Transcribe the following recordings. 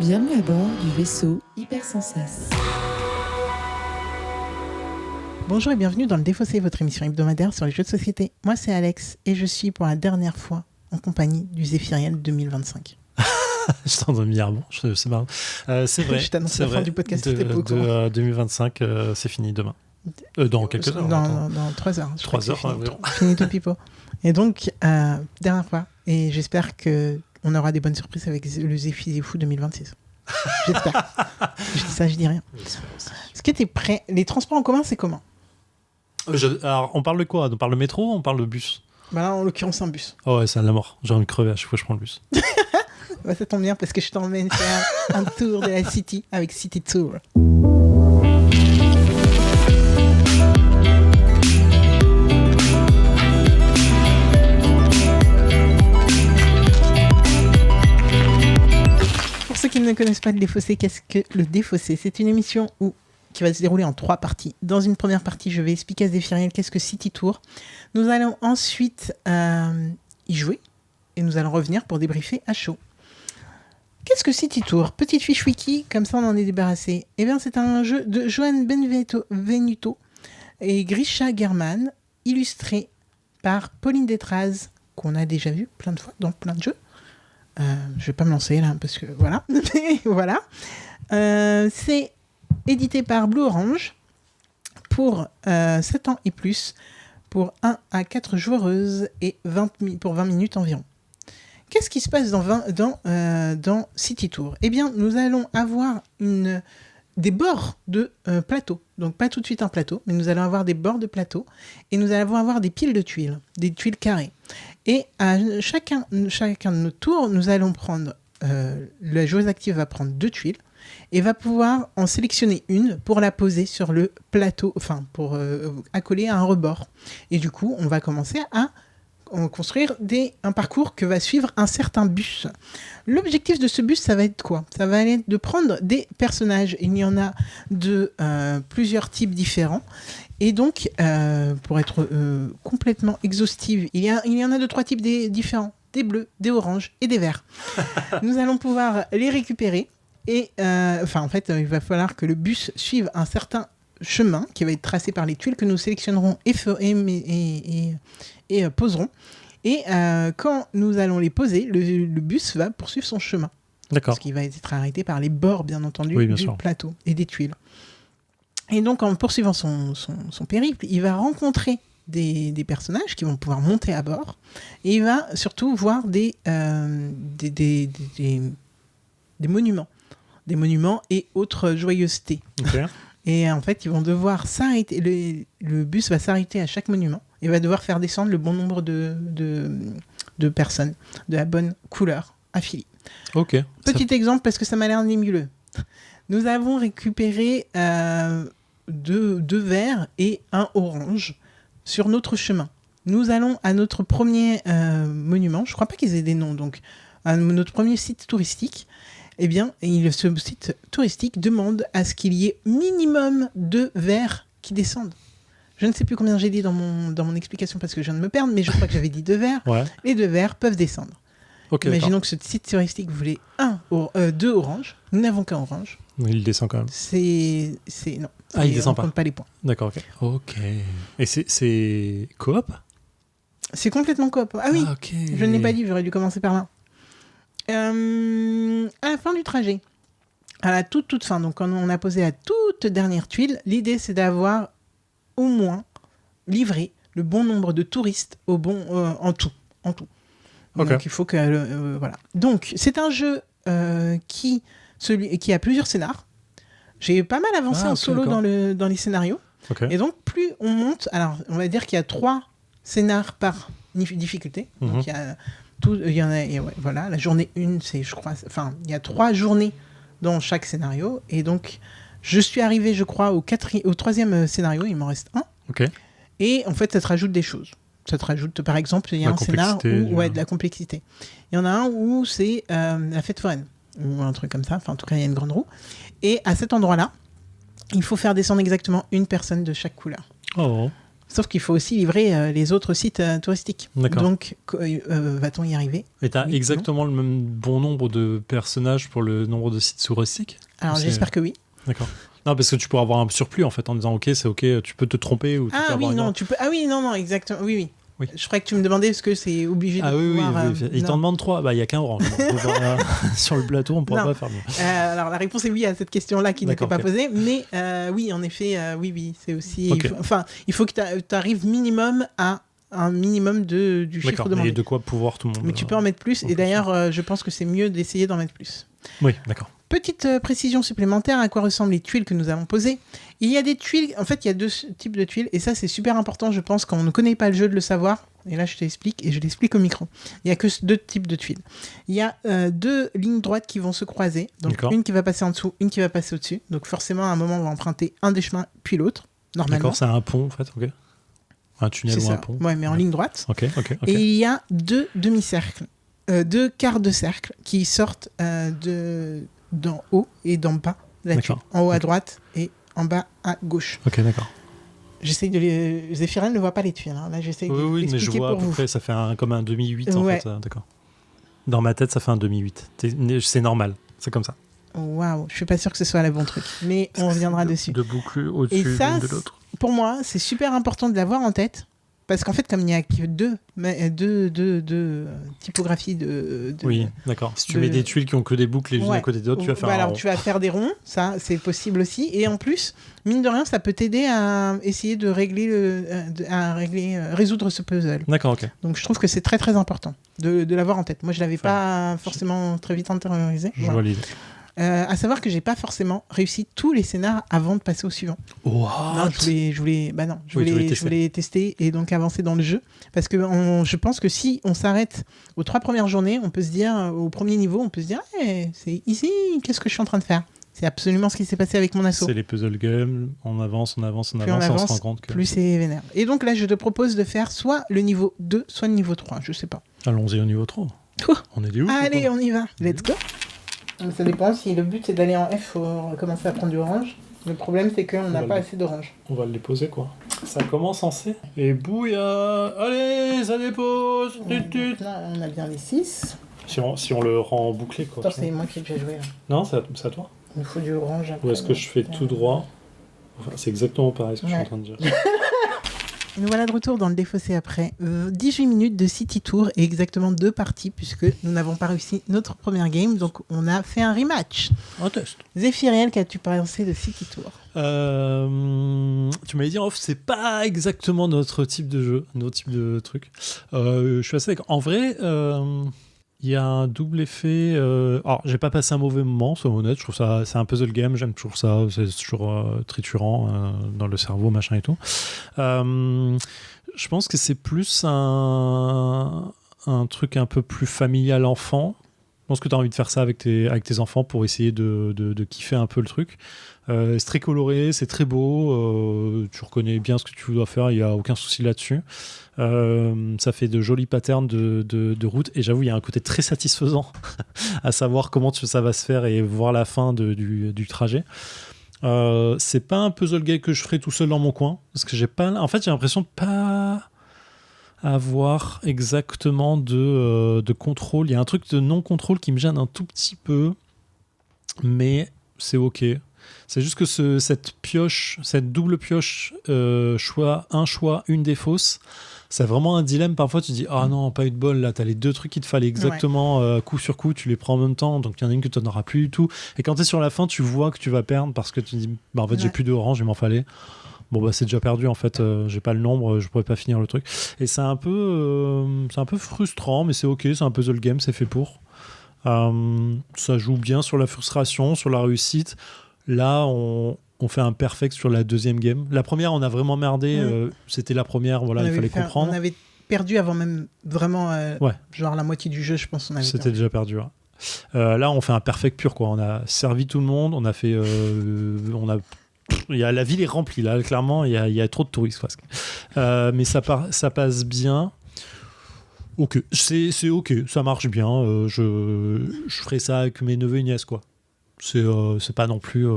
Bienvenue à bord du vaisseau Hypersensas. Bonjour et bienvenue dans le Défaussé, votre émission hebdomadaire sur les jeux de société. Moi c'est Alex et je suis pour la dernière fois en compagnie du Zéphiriel 2025. Je t'en donne bien, bon, c'est marrant. C'est vrai. Je t'annonce c'est la vrai. fin du podcast, de, t'es pas au courant. 2025, c'est fini demain. Dans quelques heures. Dans 3 heures. 3 heures, fini, ouais. Finito pipo. Et donc, dernière fois. Et j'espère qu'on aura des bonnes surprises avec le Zéphirifou 2026. J'espère. Je dis ça, je dis rien. Est-ce que t'es prêt? Les transports en commun, c'est comment? Alors, on parle de quoi? On parle de métro ou on parle de bus? Bah là, en l'occurrence, un bus. Oh ouais, c'est à la mort. J'ai envie de crever à chaque fois que je prends le bus. Bah, ça tombe bien parce que je t'emmène faire un tour de la City avec City Tour. Pour ceux qui ne connaissent pas le Défaussé, qu'est-ce que le Défaussé? C'est une émission qui va se dérouler en 3 parties. Dans une première partie, je vais expliquer à Zéphiriel qu'est-ce que City Tour. Nous allons ensuite y jouer et nous allons revenir pour débriefer à chaud. Qu'est-ce que City Tour? Petite fiche wiki, comme ça on en est débarrassé. Eh bien, c'est un jeu de Johan Benvenuto et Grisha German, illustré par Pauline Détraz, qu'on a déjà vu plein de fois dans plein de jeux. Je vais pas me lancer là, parce que voilà. Voilà. C'est édité par Blue Orange pour 7 ans et plus, pour 1 à 4 joueuses et pour 20 minutes environ. Qu'est-ce qui se passe dans City Tour? Eh bien, nous allons avoir des bords de plateau. Donc, pas tout de suite un plateau, mais nous allons avoir des bords de plateau et nous allons avoir des piles de tuiles, des tuiles carrées. Et à chacun de nos tours, nous allons prendre... la joueuse active va prendre 2 tuiles et va pouvoir en sélectionner une pour la poser sur le plateau, enfin, pour accoler à un rebord. Et du coup, on va commencer à construire un parcours que va suivre un certain bus. L'objectif de ce bus, ça va être quoi? Ça va être de prendre des personnages. Il y en a de plusieurs types différents. Et donc, pour être complètement exhaustive, il y en a de 3 types différents. Des bleus, des oranges et des verts. Nous allons pouvoir les récupérer. Et en fait, il va falloir que le bus suive un certain chemin qui va être tracé par les tuiles que nous sélectionnerons et poserons. Et quand nous allons les poser, le bus va poursuivre son chemin. D'accord. Parce qu'il va être arrêté par les bords, bien entendu, du plateau et des tuiles. Et donc, en poursuivant son périple, il va rencontrer des personnages qui vont pouvoir monter à bord. Et il va surtout voir des monuments. Des monuments et autres joyeusetés. Okay. Et en fait, ils vont devoir s'arrêter. Le bus va s'arrêter à chaque monument et va devoir faire descendre le bon nombre de personnes de la bonne couleur affiliée. Ok. Petit exemple, parce que ça m'a l'air nébuleux. Nous avons récupéré 2 verts et 1 orange sur notre chemin. Nous allons à notre premier monument. Je ne crois pas qu'ils aient des noms, donc à notre premier site touristique. Eh bien, ce site touristique demande à ce qu'il y ait minimum 2 verts qui descendent. Je ne sais plus combien j'ai dit dans mon explication parce que je viens de me perdre, mais je crois que j'avais dit 2 verts. Ouais. Les 2 verts peuvent descendre. Okay, imaginons que ce site touristique voulait 2 oranges. Nous n'avons qu'un orange. Il descend quand même. Non. Il descend pas. On ne compte pas les points. D'accord, ok. Et c'est coop? C'est complètement coop. Ah oui, okay. Je ne l'ai pas dit, j'aurais dû commencer par là. À la fin du trajet, à la toute fin, donc quand on a posé la toute dernière tuile, l'idée c'est d'avoir au moins livré le bon nombre de touristes en tout. Okay. Donc il faut que voilà. Donc c'est un jeu qui a plusieurs scénars. J'ai pas mal avancé en solo dans les scénarios. Okay. Et donc plus on monte, alors on va dire qu'il y a 3 scénars par difficulté. Donc il y en a, voilà, la journée 1, c'est, je crois, enfin, il y a 3 journées dans chaque scénario, et donc, je suis arrivé, je crois, au 3e scénario, il m'en reste 1, okay. Et en fait, ça te rajoute des choses. Ça te rajoute, par exemple, il y a un scénar où, de la complexité. Il y en a un où c'est la fête foraine, ou un truc comme ça, enfin, en tout cas, il y a une grande roue, et à cet endroit-là, il faut faire descendre exactement une personne de chaque couleur. Oh. Sauf qu'il faut aussi livrer les autres sites touristiques. D'accord. Donc, va-t-on y arriver? Et t'as Oui, exactement le même bon nombre de personnages pour le nombre de sites touristiques? Alors, C'est- j'espère que oui. D'accord. Non, parce que tu pourrais avoir un surplus en fait en disant ok, c'est ok, tu peux te tromper ou tu peux Ah avoir oui, une non, erreur. tu peux. Ah oui, non, exactement. Oui, oui. Oui. Je croyais que tu me demandais est-ce que c'est obligé de Ah oui, pouvoir. oui. Ils t'en non. demandent 3. Bah, il n'y a qu'un orange. Sur le plateau, on ne pourra Non. pas faire mieux. Alors la réponse est oui à cette question-là qui n'était D'accord, pas ok. posée, mais oui, en effet, oui, c'est aussi. Ok. Il faut que tu arrives minimum à un minimum du chiffre D'accord. demandé. Et de quoi pouvoir tout le monde. Mais tu peux en mettre plus, en et plus, d'ailleurs, je pense que c'est mieux d'essayer d'en mettre plus. Oui, d'accord. Petite précision supplémentaire à quoi ressemblent les tuiles que nous avons posées. Il y a des tuiles, en fait, il y a deux types de tuiles, et ça, c'est super important, je pense, quand on ne connaît pas le jeu, de le savoir. Et là, je t'explique, et je l'explique au micro. Il n'y a que deux types de tuiles. Il y a deux lignes droites qui vont se croiser. Donc, D'accord. une qui va passer en dessous, une qui va passer au-dessus. Donc, forcément, à un moment, on va emprunter un des chemins, puis l'autre, normalement. D'accord, c'est un pont en fait, ok. Un tunnel C'est ou un ça. pont. Ouais, mais en ligne droite. Ok. Et il y a deux demi-cercles, deux quarts de cercle qui sortent d'en haut et d'en bas de la tuile. D'accord. En haut à Ok. droite et en bas à gauche. Ok, d'accord. J'essaye de les... Zéphirin ne voit pas les tuiles. Hein. Là, j'essaye de Oui, mais je l'expliquer vois à pour peu vous. près, ça fait comme un demi-8 en Ouais. fait. D'accord. Dans ma tête, ça fait un demi-8. C'est normal, c'est comme ça. Waouh, je suis pas sûr que ce soit le bon truc. Mais on reviendra dessus. De boucles au-dessus Et ça, l'une de l'autre. pour moi, c'est super important de l'avoir en tête. Parce qu'en fait, comme il n'y a que deux typographies de... Oui, d'accord. Si tu de- mets des tuiles qui ont que des boucles les unes Ouais. à côté des autres, tu vas faire Voilà, un rond. tu vas faire des ronds, ça c'est possible aussi. Et en plus, mine de rien, ça peut t'aider à essayer de résoudre ce puzzle. D'accord, ok. Donc je trouve que c'est très très important de l'avoir en tête. Moi je l'avais Enfin, pas forcément très vite intériorisé. Je Voilà. vois l'idée. À savoir que j'ai pas forcément réussi tous les scénars avant de passer au suivant. Non, je voulais Oui, tu voulais tester. je voulais tester et donc avancer dans le jeu. Parce que je pense que si on s'arrête aux 3 premières journées, on peut se dire, au premier niveau, on peut se dire, c'est ici, qu'est-ce que je suis en train de faire? C'est absolument ce qui s'est passé avec mon assaut. C'est les puzzle games, on avance, Plus on et on se avance, rend compte que... plus c'est vénère. Et donc là, je te propose de faire soit le niveau 2, soit le niveau 3, je sais pas. Allons-y au niveau 3. Ouh. On est des ouf. Allez, on y va, let's go. Ça dépend, si le but c'est d'aller en F, il faut commencer à prendre du orange. Le problème c'est qu'on n'a pas assez d'orange. On va le déposer, quoi. Ça commence en C. Et bouilla. Allez, ça dépose. Là, on a bien les 6. Si on le rend bouclé, quoi. Attends, c'est moi qui ai déjà joué là. Non, c'est à toi. Il me faut du orange après. Ou est-ce que je fais tout droit? Enfin, c'est exactement pareil ce que je suis en Ouais. train de dire. Nous voilà de retour dans le défaussé après 18 minutes de City Tour et exactement 2 parties puisque nous n'avons pas réussi notre première game, donc on a fait un rematch. Un test. Zéphiriel, qu'as-tu pensé de City Tour? Tu m'avais dit en off, c'est pas exactement notre type de jeu, notre type de truc. Je suis assez d'accord. En vrai, il y a un double effet. Alors, j'ai pas passé un mauvais moment, soyons honnêtes. Je trouve ça, c'est un puzzle game, j'aime toujours ça. C'est toujours triturant dans le cerveau, machin et tout. Je pense que c'est plus un truc un peu plus familial enfant. Je pense que tu as envie de faire ça avec tes enfants pour essayer de kiffer un peu le truc. C'est très coloré, c'est très beau, tu reconnais bien ce que tu dois faire, il n'y a aucun souci là-dessus. Ça fait de jolis patterns de route et j'avoue il y a un côté très satisfaisant à savoir comment ça va se faire et voir la fin du trajet. C'est pas un puzzle game que je ferai tout seul dans mon coin parce que j'ai l'impression de pas avoir exactement de contrôle. Il y a un truc de non-contrôle qui me gêne un tout petit peu, mais c'est ok. C'est juste que cette double pioche, un choix, une défausse, c'est vraiment un dilemme. Parfois, tu dis, ah non, pas eu de bol, là, t'as les deux trucs qu'il te fallait exactement coup sur coup, tu les prends en même temps, donc il y en a une que tu n'auras plus du tout. Et quand tu es sur la fin, tu vois que tu vas perdre parce que tu dis, bah en fait, j'ai plus d'orange, il m'en fallait. Bon, bah c'est déjà perdu, en fait, j'ai pas le nombre, je pourrais pas finir le truc. Et c'est un peu frustrant, mais c'est ok, c'est un puzzle game, c'est fait pour. Ça joue bien sur la frustration, sur la réussite. Là, on fait un perfect sur la deuxième game. La première, on a vraiment merdé. C'était la première, voilà, il fallait comprendre. On avait perdu avant même vraiment, genre la moitié du jeu, je pense. C'était déjà perdu. Ouais. Là, on fait un perfect pur, quoi. On a servi tout le monde. On a fait, la ville est remplie là. Clairement, il y a trop de touristes presque. Mais ça passe bien. Ok, c'est ok, ça marche bien. Je ferai ça avec mes neveux et nièces, quoi. C'est pas non plus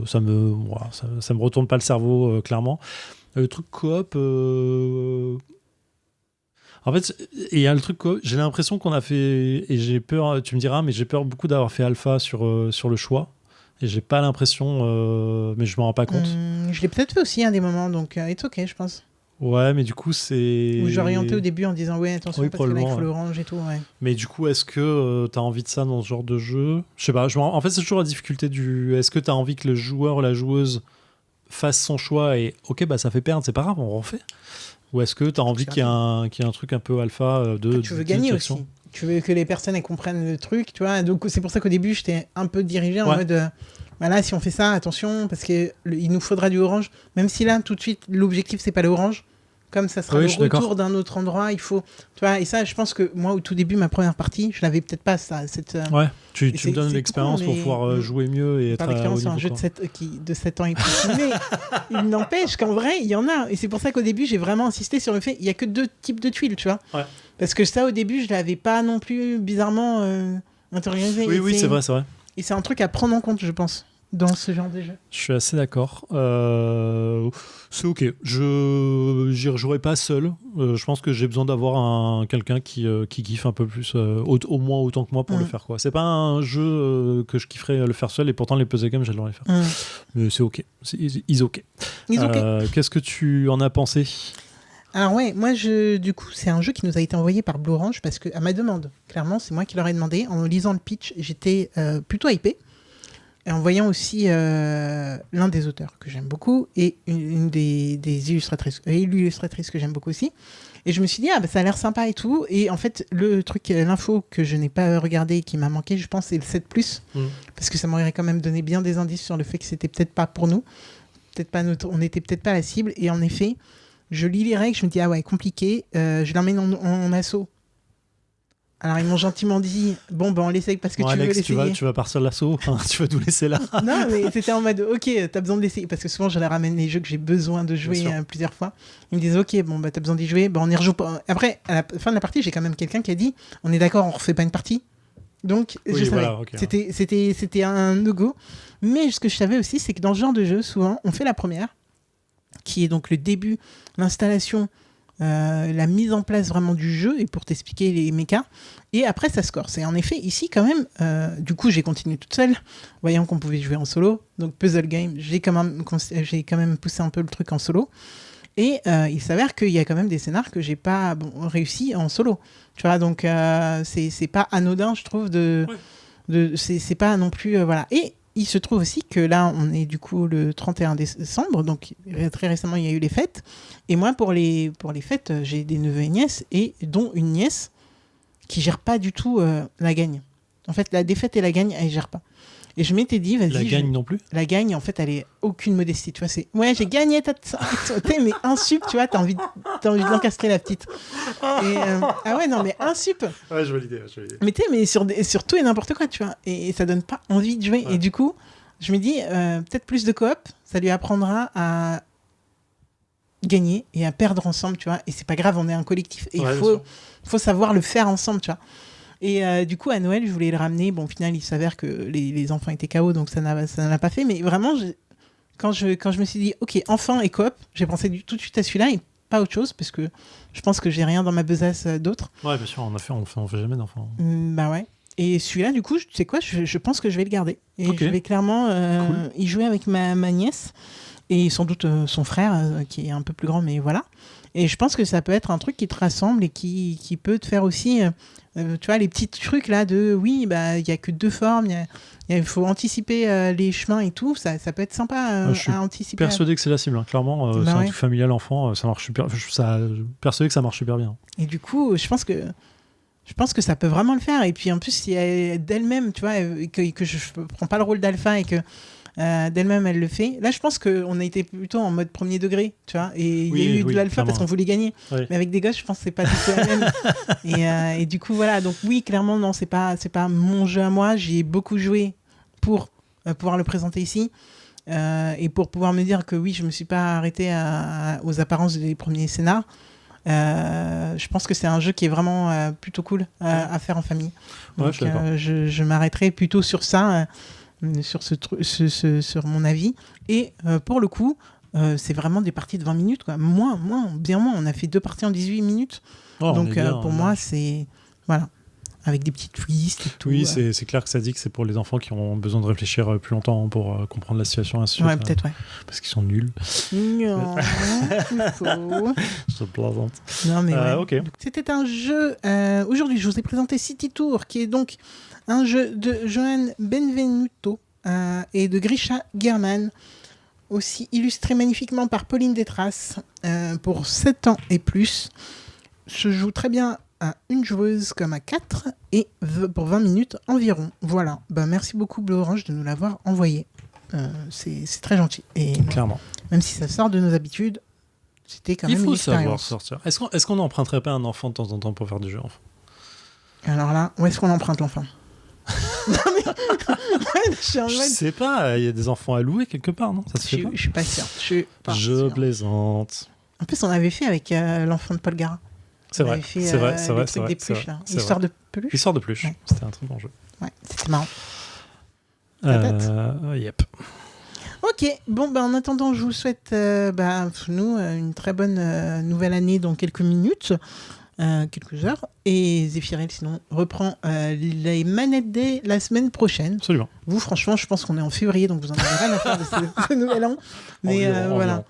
ça me retourne pas le cerveau clairement. Le truc coop. En fait, il y a le truc coop. J'ai l'impression qu'on a fait. Et j'ai peur, tu me diras, mais j'ai peur beaucoup d'avoir fait alpha sur le choix. Et j'ai pas l'impression. Mais je m'en rends pas compte. Je l'ai peut-être fait aussi à des moments, donc it's ok, je pense. Ouais, mais du coup, c'est. Ou j'orientais au début en disant, ouais, attention, Oui, parce que là, il faut probablement, le orange et tout, ouais. Mais du coup, est-ce que t'as envie de ça dans ce genre de jeu ? Je sais pas. En fait, c'est toujours la difficulté du. Est-ce que t'as envie que le joueur ou la joueuse fasse son choix et ok, bah ça fait perdre, c'est pas grave, on refait ? Ou est-ce que t'as envie qu'il y ait un truc un peu alpha de. Tu veux gagner direction ? aussi. Tu veux que les personnes elles comprennent le truc, tu vois. Donc c'est pour ça qu'au début, j'étais un peu dirigé en Ouais. mode. Voilà, si on fait ça, attention, parce qu'il nous faudra du orange. Même si là, tout de suite, l'objectif, c'est pas le orange. Comme ça sera Oui, le je suis d'accord. retour d'un autre endroit, il faut. Tu vois, et ça, je pense que moi, au tout début, ma première partie, je l'avais peut-être pas, ça. Ouais, tu c'est- me donnes c'est l'expérience con, pour mais- pouvoir jouer mieux et être Par au l'expérience sur un niveau, jeu quoi. de 7 ans et plus. Mais il n'empêche qu'en vrai, il y en a. Et c'est pour ça qu'au début, j'ai vraiment insisté sur le fait il n'y a que 2 types de tuiles, tu vois. Ouais. Parce que ça, au début, je ne l'avais pas non plus bizarrement intériorisé. Oui, Et oui, c'est vrai, c'est vrai. Et c'est un truc à prendre en compte, je pense, dans ce genre de jeu. Je suis assez d'accord. C'est ok. J'y rejouerai pas seul. Je pense que j'ai besoin d'avoir quelqu'un qui kiffe un peu plus, au moins autant que moi pour le faire, quoi. C'est pas un jeu que je kifferais le faire seul et pourtant les puzzle games j'adorerais les faire. Mais c'est ok. Is ok. Qu'est-ce que tu en as pensé ? Alors ouais, moi, du coup, c'est un jeu qui nous a été envoyé par Blue Orange parce que, à ma demande, clairement, c'est moi qui leur ai demandé. En lisant le pitch, j'étais plutôt hypé. Et en voyant aussi l'un des auteurs que j'aime beaucoup et une des illustratrices que j'aime beaucoup aussi. Et je me suis dit, ça a l'air sympa et tout. Et en fait, l'info que je n'ai pas regardé et qui m'a manqué, je pense, c'est le 7+. Parce que ça m'aurait quand même donné bien des indices sur le fait que c'était peut-être pas pour nous. On n'était peut-être pas la cible. Et en effet, je lis les règles, je me dis, compliqué. Je l'emmène en assaut. Alors, ils m'ont gentiment dit, bon, on l'essaye parce que tu Alex, veux l'essayer. tu vas partir de l'assaut, tu vas tout laisser là. Non, mais c'était en mode, ok, t'as besoin de l'essayer. Parce que souvent, je leur ramène les jeux que j'ai besoin de jouer plusieurs fois. Ils me disent, ok, t'as besoin d'y jouer, on y rejoue pas. Après, à la fin de la partie, j'ai quand même quelqu'un qui a dit, on est d'accord, on refait pas une partie. Donc, je savais. Voilà, okay, c'était un no-go. Mais ce que je savais aussi, c'est que dans ce genre de jeu, souvent, on fait la première, qui est donc le début, l'installation, la mise en place vraiment du jeu et pour t'expliquer les mechas, et après ça se corse. Et en effet ici quand même du coup j'ai continué toute seule voyant qu'on pouvait jouer en solo, donc puzzle game, j'ai quand même poussé un peu le truc en solo, et il s'avère qu'il y a quand même des scénars que j'ai pas réussi en solo, tu vois, donc c'est pas anodin, je trouve, c'est pas non plus voilà. Et il se trouve aussi que là, on est du coup le 31 décembre, donc très récemment, il y a eu les fêtes. Et moi, pour les fêtes, j'ai des neveux et nièces, et dont une nièce qui gère pas du tout la gagne. En fait, la défaite et la gagne, elle gère pas. Et je m'étais dit, vas-y. La gagne non plus ? La gagne, en fait, elle est aucune modestie. Tu vois, c'est ouais, j'ai gagné, mais un sup, tu vois, t'as envie de l'encastrer, la petite. Et, ah ouais, non, mais un sup. Ouais, je vois l'idée. Mais tu sais, mais sur tout et n'importe quoi, tu vois. Et ça donne pas envie de jouer. Ouais. Et du coup, je me dis, peut-être plus de coop, ça lui apprendra à gagner et à perdre ensemble, tu vois. Et c'est pas grave, on est un collectif. Et il faut savoir le faire ensemble, tu vois. Et du coup, à Noël, je voulais le ramener. Bon, au final, il s'avère que les enfants étaient KO, donc ça n'a pas fait. Mais vraiment, quand je me suis dit, ok, enfant et coop, j'ai pensé tout de suite à celui-là et pas autre chose, parce que je pense que j'ai rien dans ma besace d'autre. Ouais, bien sûr, on fait jamais d'enfants. Bah ouais. Et celui-là, du coup, tu sais quoi, je pense que je vais le garder. Et je vais clairement y jouer avec ma nièce et sans doute son frère, qui est un peu plus grand, mais voilà. Et je pense que ça peut être un truc qui te rassemble et qui peut te faire aussi, tu vois, les petits trucs là de, oui, il n'y a que 2 formes, il faut anticiper les chemins et tout, ça peut être sympa à anticiper. Je suis persuadé que c'est la cible, hein. Clairement, c'est un truc familial enfant, ça marche super, persuadé que ça marche super bien. Et du coup, je pense que ça peut vraiment le faire. Et puis en plus, si elle, d'elle-même, tu vois, que je ne prends pas le rôle d'alpha et que d'elle-même elle le fait. Là, je pense qu'on a été plutôt en mode premier degré, tu vois. Et il y a eu de l'alpha clairement. Parce qu'on voulait gagner. Oui. Mais avec des gosses, je pense que c'est pas du tout la même. Et du coup, voilà. Donc oui, clairement, non, c'est pas mon jeu à moi. J'y ai beaucoup joué pour pouvoir le présenter ici. Et pour pouvoir me dire que oui, je me suis pas arrêtée aux apparences des premiers scénars. Je pense que c'est un jeu qui est vraiment plutôt cool à faire en famille. Donc, je m'arrêterai plutôt sur ça, sur mon avis. Et pour le coup, c'est vraiment des parties de 20 minutes, quoi. Bien moins. On a fait 2 parties en 18 minutes. Oh, on Donc, est bien, pour moi, c'est... Voilà. Avec des petites twists et tout. Oui, c'est clair que ça dit que c'est pour les enfants qui ont besoin de réfléchir plus longtemps pour comprendre la situation. Ainsi de Ouais, suite, peut-être, ouais. Parce qu'ils sont nuls. Non, c'est faux. Je plaisante. Non, mais ouais. Ok. C'était un jeu... Aujourd'hui, je vous ai présenté City Tour, qui est donc un jeu de Johan Benvenuto et de Grisha German, aussi illustré magnifiquement par Pauline Détrace, pour 7 ans et plus. Se joue très bien à une joueuse comme à 4 et pour 20 minutes environ. Voilà. Merci beaucoup Bleu Orange de nous l'avoir envoyé. C'est très gentil. Et Clairement. même si ça sort de nos habitudes, c'était quand même une Il faut savoir expérience. sortir. Est-ce qu'on n'emprunterait pas un enfant de temps en temps pour faire du jeu enfant? Alors là, où est-ce qu'on emprunte l'enfant? Non, mais... ouais, Je sais pas, il y a des enfants à louer quelque part, non? Ça se fait pas? Je suis pas sûre. Je plaisante. En plus, on avait fait avec l'enfant de Paul Gara. C'est vrai, c'est vrai, c'est vrai. Des peluches, là. C'est L'histoire vrai. de peluche. Histoire de peluche. Ouais. C'était un très bon jeu. Ouais, c'était marrant. Yep. Ok, bon, en attendant, je vous souhaite, nous, une très bonne nouvelle année dans quelques minutes, quelques heures. Et Zéphirel, sinon, reprend les manettes dès la semaine prochaine. Absolument. Vous, franchement, je pense qu'on est en février, donc vous en avez rien à faire de ce nouvel an. Mais voilà.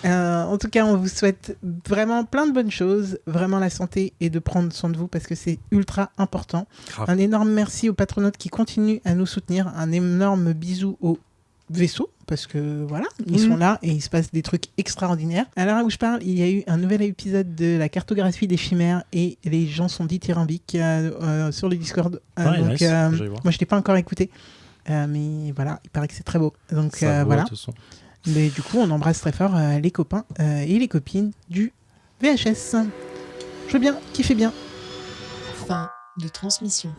En tout cas, on vous souhaite vraiment plein de bonnes choses, vraiment la santé et de prendre soin de vous parce que c'est ultra important. Grave. Un énorme merci aux patronautes qui continuent à nous soutenir. Un énorme bisou au vaisseau parce que voilà, ils sont là et il se passe des trucs extraordinaires. À l'heure où je parle, il y a eu un nouvel épisode de la cartographie des chimères et les gens sont dithyrambiques sur le Discord. Nice. Moi, je l'ai pas encore écouté. Mais voilà, il paraît que c'est très beau. Donc Ça vaut, voilà. de toute façon. Mais du coup, on embrasse très fort les copains et les copines du VHS. Je veux bien, kiffez bien. Fin de transmission.